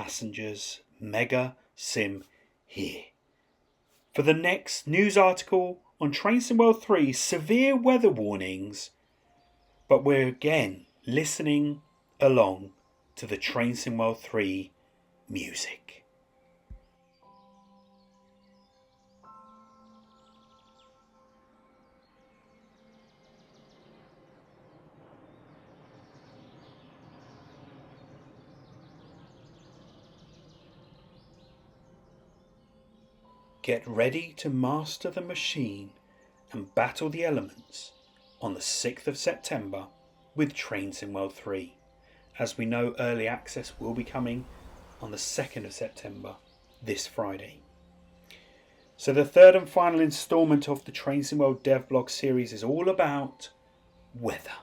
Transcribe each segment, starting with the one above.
passengers mega sim here. For the next news article on Train Sim World 3, severe weather warnings, but we're again listening along to the Train Sim World 3 music. Get ready to master the machine and battle the elements on the 6th of September with Train Sim World 3. As we know, early access will be coming on the 2nd of September, this Friday. So the third and final instalment of the Train Sim World devblog series is all about weather.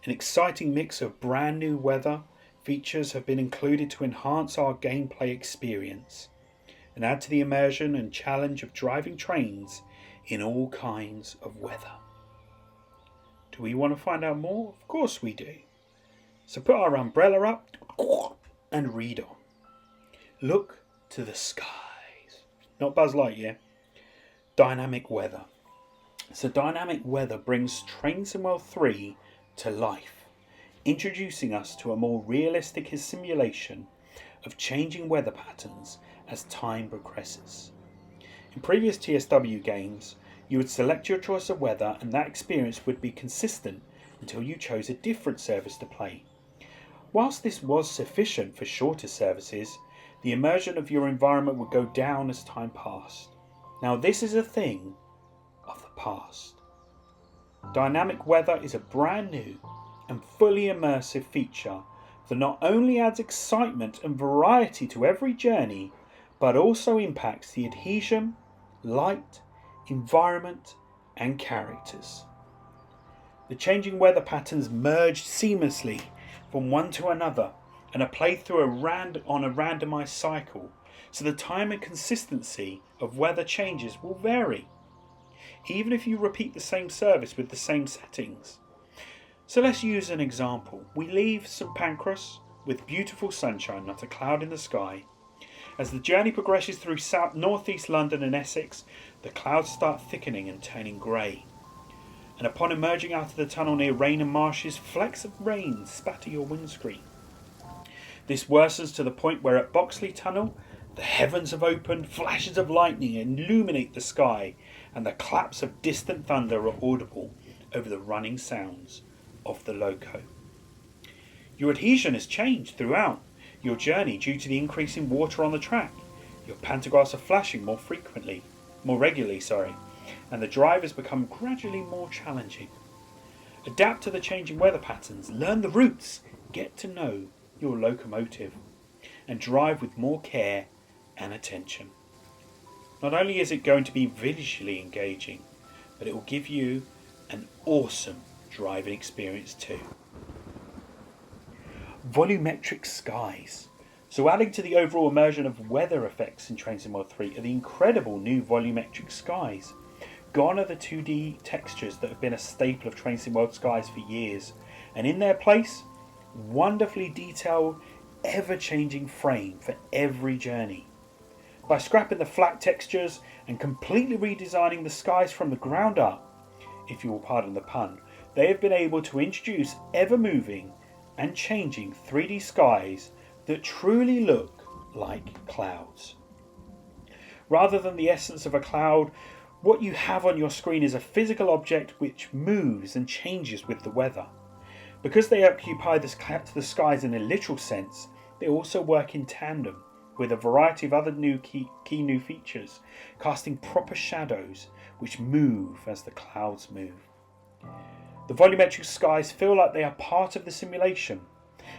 An exciting mix of brand new weather features have been included to enhance our gameplay experience and add to the immersion and challenge of driving trains in all kinds of weather. Do we want to find out more? Of course we do. So put our umbrella up and read on. Look to the skies. Not Buzz Lightyear. Dynamic weather. So dynamic weather brings Train Sim World 3 to life, introducing us to a more realistic simulation of changing weather patterns as time progresses. In previous TSW games, you would select your choice of weather and that experience would be consistent until you chose a different service to play. Whilst this was sufficient for shorter services, the immersion of your environment would go down as time passed. Now this is a thing of the past. Dynamic weather is a brand new and fully immersive feature that not only adds excitement and variety to every journey, but also impacts the adhesion, light, environment and characters. The changing weather patterns merge seamlessly from one to another and are played through on a randomized cycle, so the time and consistency of weather changes will vary, even if you repeat the same service with the same settings. So let's use an example. We leave St Pancras with beautiful sunshine, not a cloud in the sky. As the journey progresses through northeast London and Essex, the clouds start thickening and turning grey. And upon emerging out of the tunnel near Rainham Marshes, flecks of rain spatter your windscreen. This worsens to the point where at Boxley Tunnel, the heavens have opened, flashes of lightning illuminate the sky, and the claps of distant thunder are audible over the running sounds of the loco. Your adhesion has changed throughout your journey due to the increase in water on the track. Your pantographs are flashing more regularly, and the drive has become gradually more challenging. Adapt to the changing weather patterns, learn the routes, get to know your locomotive, and drive with more care and attention. Not only is it going to be visually engaging, but it will give you an awesome driving experience too. Volumetric skies. So adding to the overall immersion of weather effects in Train Sim World 3 are the incredible new volumetric skies. Gone are the 2D textures that have been a staple of Train Sim World skies for years, and in their place, wonderfully detailed, ever-changing frame for every journey. By scrapping the flat textures and completely redesigning the skies from the ground up, if you will pardon the pun, they have been able to introduce ever-moving and changing 3D skies that truly look like clouds. Rather than the essence of a cloud, what you have on your screen is a physical object which moves and changes with the weather. Because they occupy the skies in a literal sense, they also work in tandem with a variety of other key new features, casting proper shadows which move as the clouds move. The volumetric skies feel like they are part of the simulation,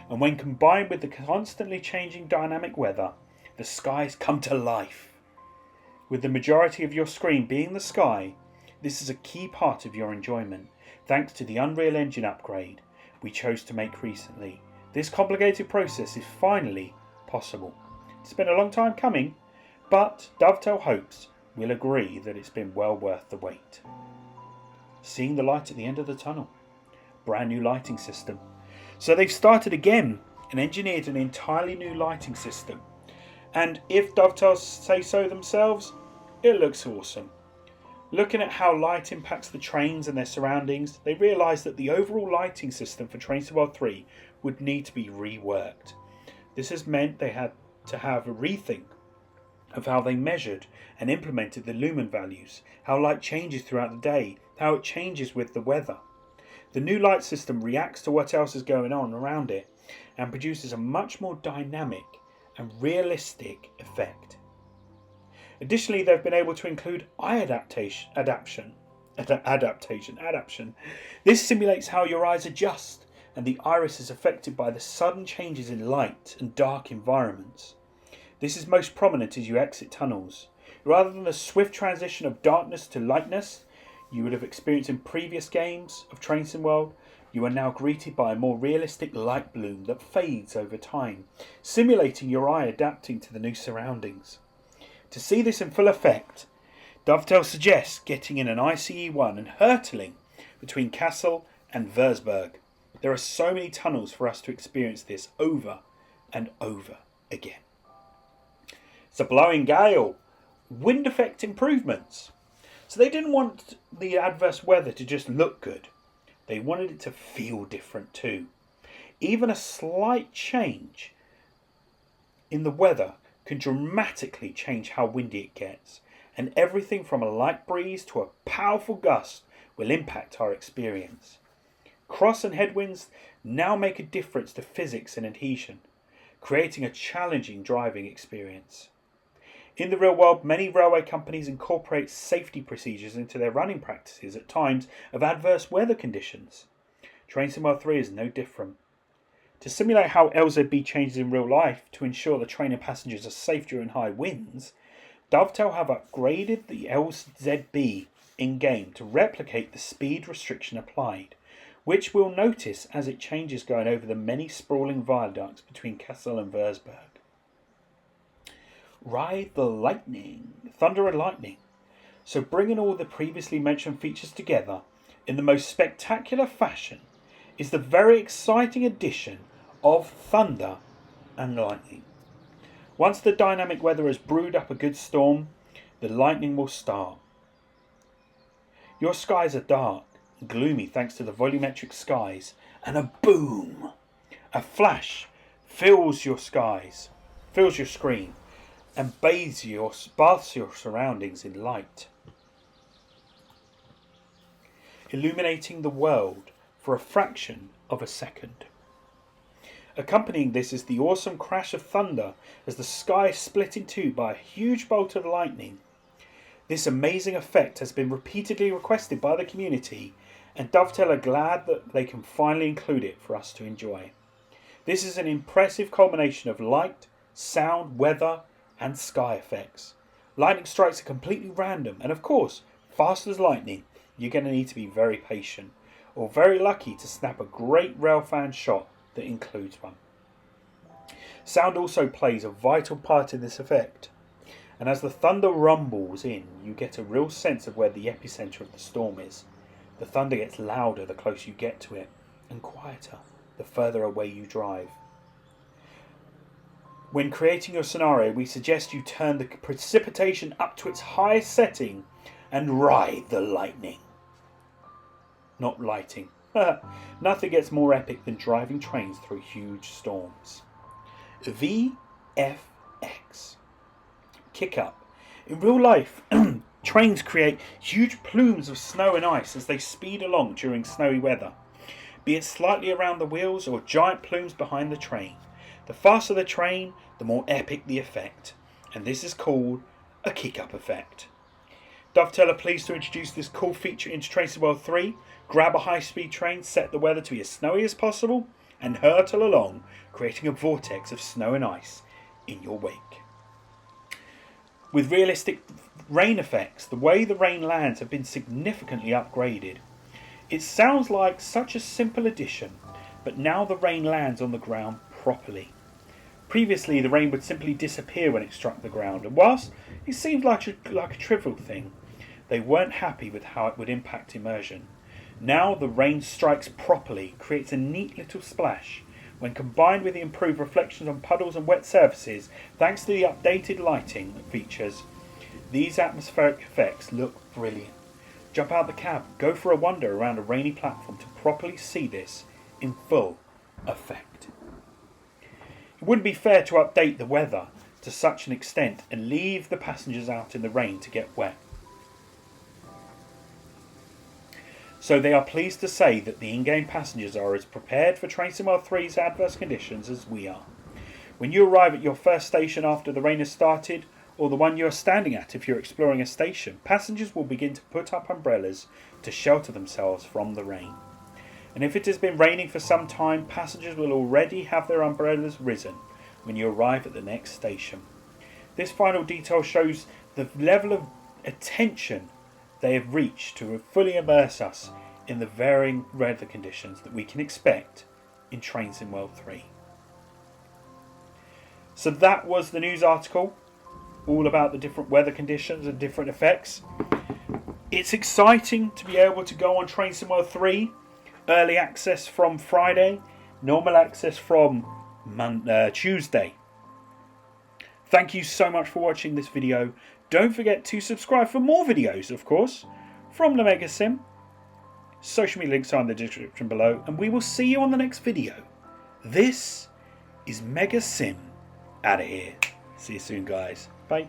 and when combined with the constantly changing dynamic weather, the skies come to life. With the majority of your screen being the sky, this is a key part of your enjoyment, thanks to the Unreal Engine upgrade we chose to make recently. This complicated process is finally possible. It's been a long time coming, but Dovetail hopes we'll agree that it's been well worth the wait. Seeing the light at the end of the tunnel. Brand new lighting system. So they've started again and engineered an entirely new lighting system. And if Dovetail say so themselves, it looks awesome. Looking at how light impacts the trains and their surroundings, they realised that the overall lighting system for Trains to World 3 would need to be reworked. This has meant they had to have a rethink of how they measured and implemented the lumen values, how light changes throughout the day, how it changes with the weather. The new light system reacts to what else is going on around it and produces a much more dynamic and realistic effect. Additionally, they've been able to include eye adaptation. This simulates how your eyes adjust, and the iris is affected by the sudden changes in light and dark environments. This is most prominent as you exit tunnels. Rather than the swift transition of darkness to lightness you would have experienced in previous games of Train Sim World, you are now greeted by a more realistic light bloom that fades over time, simulating your eye adapting to the new surroundings. To see this in full effect, Dovetail suggests getting in an ICE1 and hurtling between Kassel and Würzburg. There are so many tunnels for us to experience this over and over again. It's a blowing gale. Wind effect improvements. So they didn't want the adverse weather to just look good. They wanted it to feel different too. Even a slight change in the weather can dramatically change how windy it gets, and everything from a light breeze to a powerful gust will impact our experience. Cross and headwinds now make a difference to physics and adhesion, creating a challenging driving experience. In the real world, many railway companies incorporate safety procedures into their running practices at times of adverse weather conditions. Train Sim World 3 is no different. To simulate how LZB changes in real life to ensure the train and passengers are safe during high winds, Dovetail have upgraded the LZB in-game to replicate the speed restriction applied, which we'll notice as it changes going over the many sprawling viaducts between Kassel and Würzburg. Ride the lightning, thunder and lightning. So bringing all the previously mentioned features together in the most spectacular fashion is the very exciting addition of thunder and lightning. Once the dynamic weather has brewed up a good storm, the lightning will start. Your skies are dark and gloomy thanks to the volumetric skies, and a boom, a flash fills your skies, fills your screen, and baths your surroundings in light, illuminating the world for a fraction of a second. Accompanying this is the awesome crash of thunder as the sky is split in two by a huge bolt of lightning. This amazing effect has been repeatedly requested by the community, and Dovetail are glad that they can finally include it for us to enjoy. This is an impressive combination of light, sound, weather, and sky effects. Lightning strikes are completely random, and of course, fast as lightning, you're going to need to be very patient, or very lucky to snap a great railfan shot that includes one. Sound also plays a vital part in this effect, and as the thunder rumbles in, you get a real sense of where the epicenter of the storm is. The thunder gets louder the closer you get to it, and quieter the further away you drive. When creating your scenario, we suggest you turn the precipitation up to its highest setting and ride the lightning. Not lighting. Nothing gets more epic than driving trains through huge storms. VFX. Kick up. In real life, trains create huge plumes of snow and ice as they speed along during snowy weather, be it slightly around the wheels or giant plumes behind the train. The faster the train, the more epic the effect, and this is called a kick-up effect. Dovetail are pleased to introduce this cool feature into Train Sim World 3. Grab a high-speed train, set the weather to be as snowy as possible, and hurtle along, creating a vortex of snow and ice in your wake. With realistic rain effects, the way the rain lands have been significantly upgraded. It sounds like such a simple addition, but now the rain lands on the ground properly. Previously, the rain would simply disappear when it struck the ground, and whilst it seemed like a trivial thing, they weren't happy with how it would impact immersion. Now the rain strikes properly, creates a neat little splash, When combined with the improved reflections on puddles and wet surfaces, thanks to the updated lighting features, these atmospheric effects look brilliant. Jump out the cab, go for a wander around a rainy platform to properly see this in full effect. It wouldn't be fair to update the weather to such an extent and leave the passengers out in the rain to get wet. So they are pleased to say that the in-game passengers are as prepared for TrainSimWorld 3's adverse conditions as we are. When you arrive at your first station after the rain has started, or the one you are standing at if you're exploring a station, passengers will begin to put up umbrellas to shelter themselves from the rain. And if it has been raining for some time, passengers will already have their umbrellas risen when you arrive at the next station. This final detail shows the level of attention they have reached to fully immerse us in the varying weather conditions that we can expect in TrainSimWorld 3. So that was the news article, all about the different weather conditions and different effects. It's exciting to be able to go on TrainSimWorld 3, early access from Friday, normal access from Tuesday. Thank you so much for watching this video. Don't forget to subscribe for more videos, of course, from the Mega Sim. Social media links are in the description below, and we will see you on the next video. This is Mega Sim out of here. See you soon, guys. Bye.